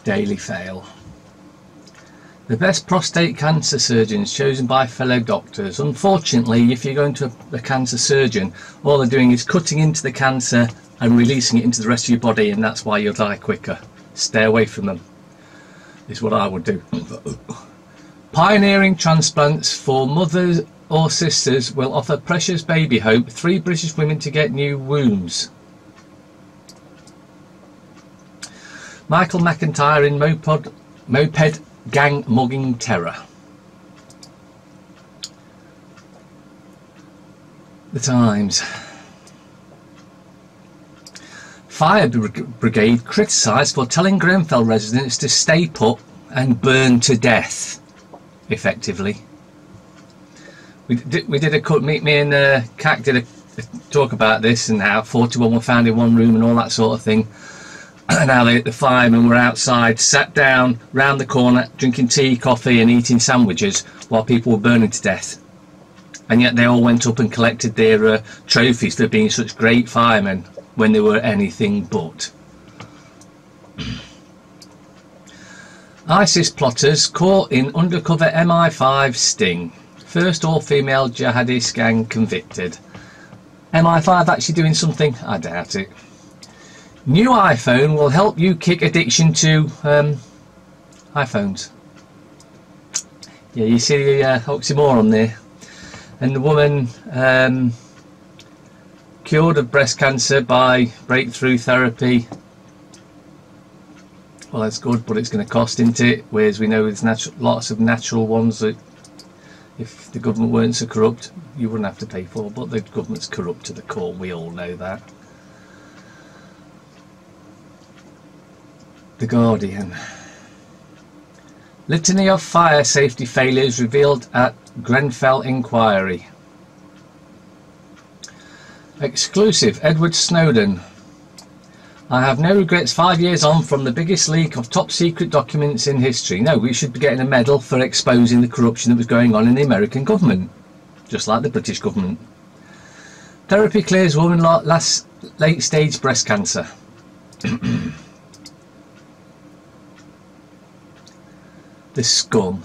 Daily Fail. The best prostate cancer surgeons chosen by fellow doctors. Unfortunately, if you're going to a cancer surgeon, all they're doing is cutting into the cancer and releasing it into the rest of your body, and that's why you'll die quicker. Stay away from them, is what I would do. Pioneering transplants for mothers or sisters will offer precious baby hope. 3 British women to get new wombs. Michael McIntyre in moped gang mugging terror. The Times. Fire brigade criticised for telling Grenfell residents to stay put and burn to death. Effectively, we did a me and Cat did a talk about this and how 41 were found in one room and all that sort of thing. And how the firemen were outside, sat down round the corner, drinking tea, coffee and eating sandwiches while people were burning to death. And yet they all went up and collected their trophies for being such great firemen when they were anything but. ISIS plotters caught in undercover MI5 sting. First all-female jihadist gang convicted. MI5 actually doing something? I doubt it. New iPhone will help you kick addiction to iPhones. Yeah, you see the oxymoron there. And the woman cured of breast cancer by breakthrough therapy. Well, that's good, but it's going to cost, isn't it? Whereas we know there's lots of natural ones that, if the government weren't so corrupt, you wouldn't have to pay for. But the government's corrupt to the core. We all know that. The Guardian. Litany of fire safety failures revealed at Grenfell inquiry. Exclusive. Edward Snowden. I have no regrets 5 years on from the biggest leak of top secret documents in history. No, we should be getting a medal for exposing the corruption that was going on in the American government, just like the British government. Therapy clears woman last late stage breast cancer. The scum.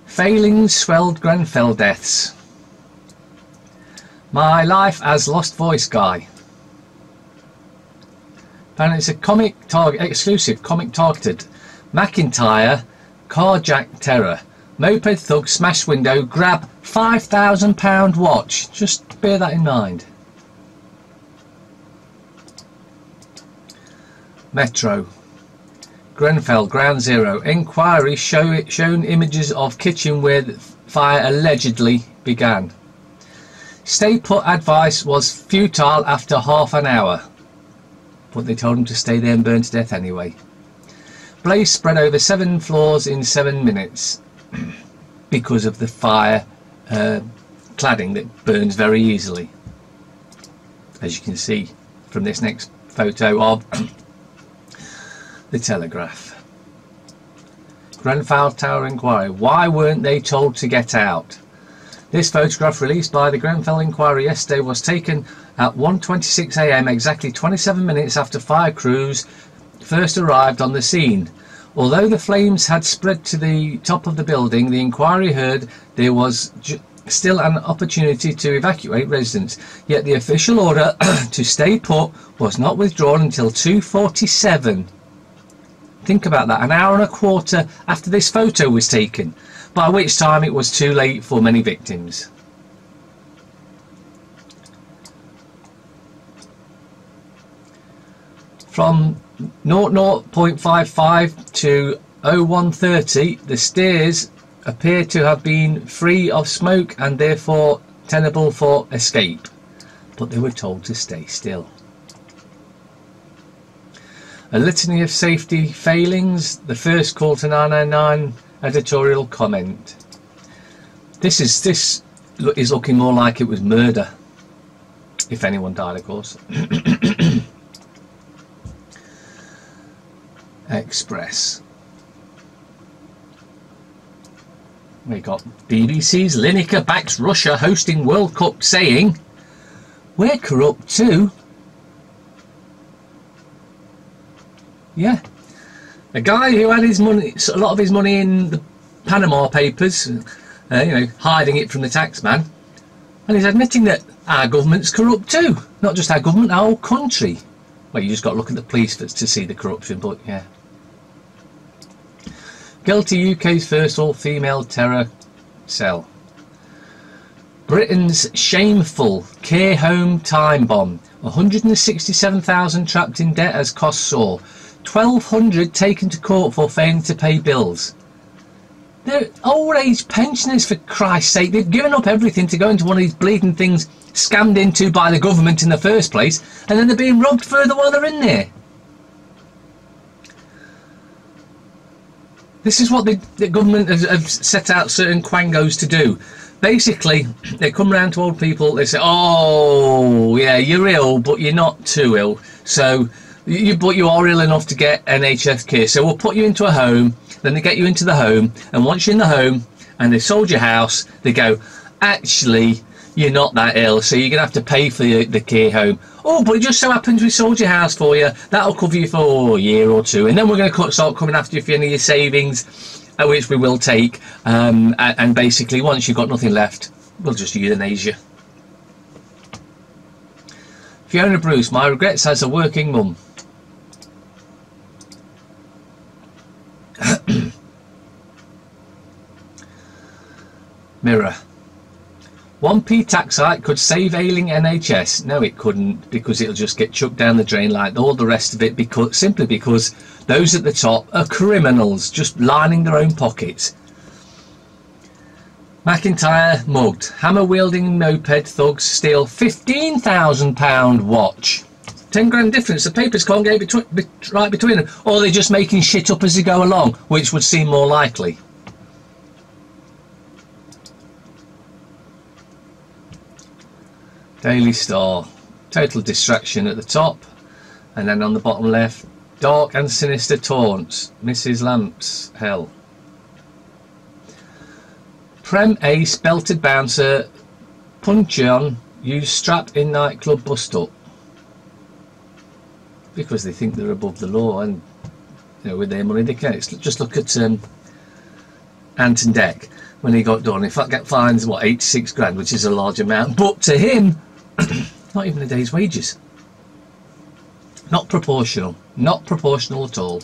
Failings swelled Grenfell deaths. My life as lost voice guy. And it's a exclusive comic targeted. McIntyre carjack terror. Moped thug smash window, grab £5,000 watch. Just bear that in mind. Metro. Grenfell, Ground Zero. Inquiry shown images of kitchen where the fire allegedly began. Stay put advice was futile after half an hour. But they told him to stay there and burn to death anyway. Blaze spread over 7 floors in 7 minutes. Because of the fire cladding that burns very easily. As you can see from this next photo of the Telegraph. Grenfell Tower inquiry. Why weren't they told to get out? This photograph released by the Grenfell inquiry yesterday was taken at 1:26 AM, exactly 27 minutes after fire crews first arrived on the scene. Although the flames had spread to the top of the building, the inquiry heard there was still an opportunity to evacuate residents. Yet the official order to stay put was not withdrawn until 2:47. Think about that, an hour and a quarter after this photo was taken, by which time it was too late for many victims. From 0.55 to 0130, the stairs appear to have been free of smoke and therefore tenable for escape, but they were told to stay still. A litany of safety failings, the first call to 999 editorial comment. This is looking more like it was murder, if anyone died, of course. Express. We got BBC's Lineker backs Russia hosting World Cup, saying, "We're corrupt too." Yeah. A guy who had his money, a lot of his money in the Panama Papers, you know, hiding it from the taxman, and he's admitting that our government's corrupt too. Not just our government, our whole country. Well, you just got to look at the police to see the corruption, but yeah. Guilty UK's first all-female terror cell. Britain's shameful care home time bomb. 167,000 trapped in debt as costs soar. 1,200 taken to court for failing to pay bills. They're old age pensioners, for Christ's sake. They've given up everything to go into one of these bleeding things scammed into by the government in the first place, and then they're being robbed further while they're in there. This is what the government have set out certain quangos to do. Basically, they come round to old people, they say, oh, yeah, you're ill, but you're not too ill. So, but you are ill enough to get NHS care. So we'll put you into a home, then they get you into the home, and once you're in the home, and they've sold your house, they go, actually, you're not that ill, so you're going to have to pay for the care home. Oh, but it just so happens we sold your house for you. That'll cover you for a year or two. And then we're going to start coming after you for any of your savings, which we will take. And basically, once you've got nothing left, we'll just euthanize you. Fiona Bruce, my regrets as a working mum. Mirror. 1p tax hike could save ailing NHS. No, it couldn't, because it'll just get chucked down the drain like all the rest of it, simply because those at the top are criminals, just lining their own pockets. McIntyre mugged. Hammer-wielding moped thugs steal £15,000 watch. 10 grand difference. The papers can't get it right between them. Or they're just making shit up as they go along, which would seem more likely. Daily Star, total distraction at the top, and then on the bottom left, dark and sinister taunts, Mrs. Lamp's hell. Prem Ace belted bouncer, punch on, used strap in nightclub bust up. Because they think they're above the law, and you know, with their money they can. Just look at Anton Deck when he got done. In fact, get fines what, 86 grand, which is a large amount, but to him, not even a day's wages. Not proportional. Not proportional at all.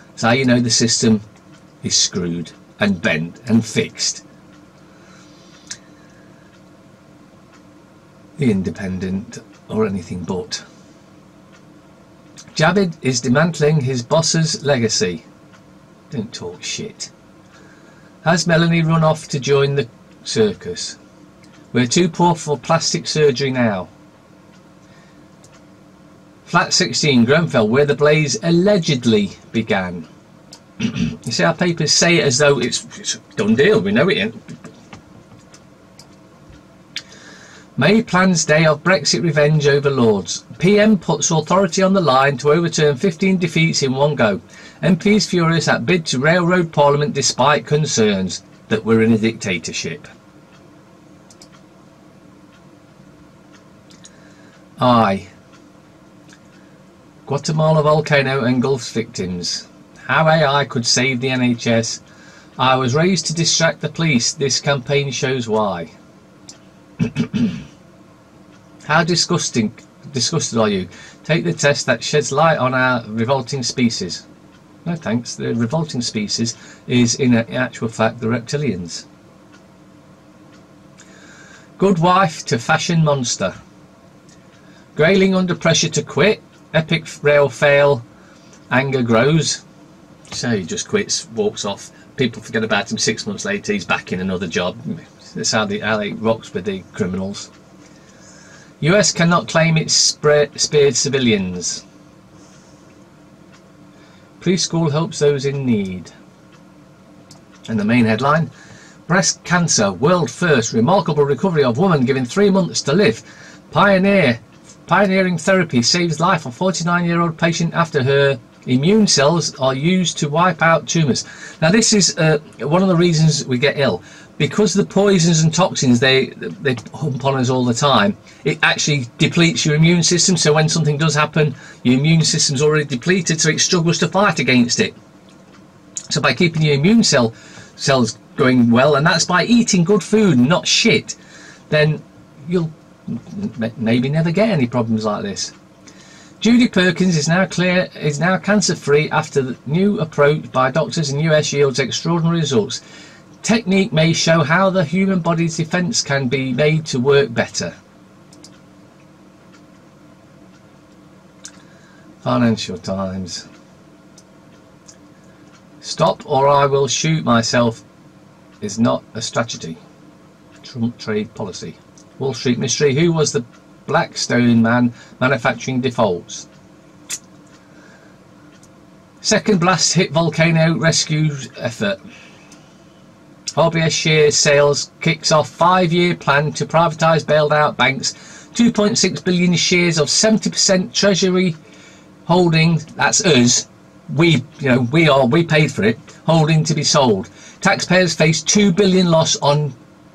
That's how you know the system is screwed and bent and fixed. The Independent, or anything but. Jabid is dismantling his boss's legacy. Don't talk shit. Has Melanie run off to join the circus? We're too poor for plastic surgery now. Flat 16, Grenfell, where the blaze allegedly began. You see, our papers say it as though it's a done deal. We know it ain't. May plans day of Brexit revenge over Lords. PM puts authority on the line to overturn 15 defeats in one go. MPs furious at bid to railroad Parliament despite concerns that we're in a dictatorship. Guatemala volcano engulfs victims. How AI could save the NHS. I was raised to distract the police. This campaign shows why. How disgusted are you? Take the test that sheds light on our revolting species. No thanks. The revolting species is in actual fact the reptilians. Good wife to fashion monster. Grayling under pressure to quit. Epic rail fail. Anger grows. So he just quits, walks off. People forget about him. 6 months later he's back in another job. That's how it rocks with the criminals. US cannot claim it spared civilians. Preschool helps those in need. And the main headline, breast cancer, world first, remarkable recovery of woman given 3 months to live. Pioneering therapy saves life of 49-year-old patient after her Immune cells are used to wipe out tumours. Now this is one of the reasons we get ill. Because the poisons and toxins they hump on us all the time, it actually depletes your immune system. So when something does happen, your immune system's already depleted, so it struggles to fight against it. So by keeping your immune cells going well, and that's by eating good food and not shit, then you'll maybe never get any problems like this. Judy Perkins is now cancer-free after the new approach by doctors in US yields extraordinary results. Technique may show how the human body's defense can be made to work better. Financial Times. Stop or I will shoot myself is not a strategy. Trump trade policy. Wall Street mystery. Who was the Blackstone man manufacturing defaults? Second blast hit volcano rescue effort. RBS share sales kicks off 5-year plan to privatise bailed out banks. 2.6 billion shares of 70% Treasury holding. That's us. We paid for it. Holding to be sold. Taxpayers face 2 billion loss on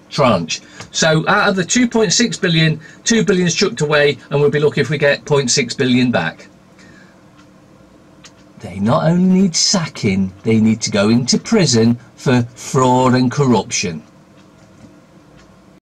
tranche. So out of the 2.6 billion, 2 billion is chucked away, and we'll be lucky if we get 0.6 billion back. They not only need sacking, they need to go into prison for fraud and corruption.